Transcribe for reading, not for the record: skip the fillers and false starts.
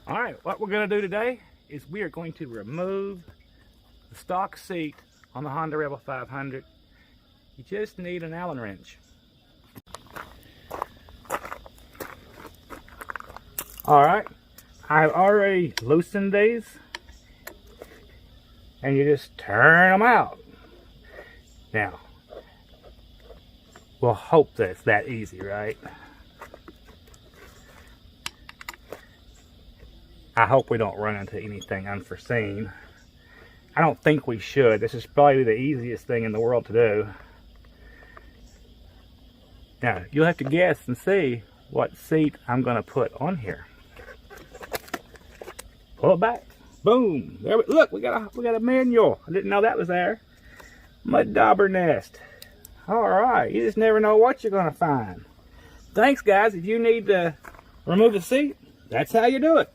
All right, what we're going to do today is we are going to remove the stock seat on the Honda Rebel 500. You just need an Allen wrench. All right, I've already loosened these, and you just turn them out. Now, we'll hope that it's that easy, right? I hope we don't run into anything unforeseen. I don't think we should. This is probably the easiest thing in the world to do. Now, you'll have to guess and see what seat I'm going to put on here. Pull it back. Boom. There we look, we got a manual. I didn't know that was there. Mud dauber nest. Alright, you just never know what you're going to find. Thanks, guys. If you need to remove the seat, that's how you do it.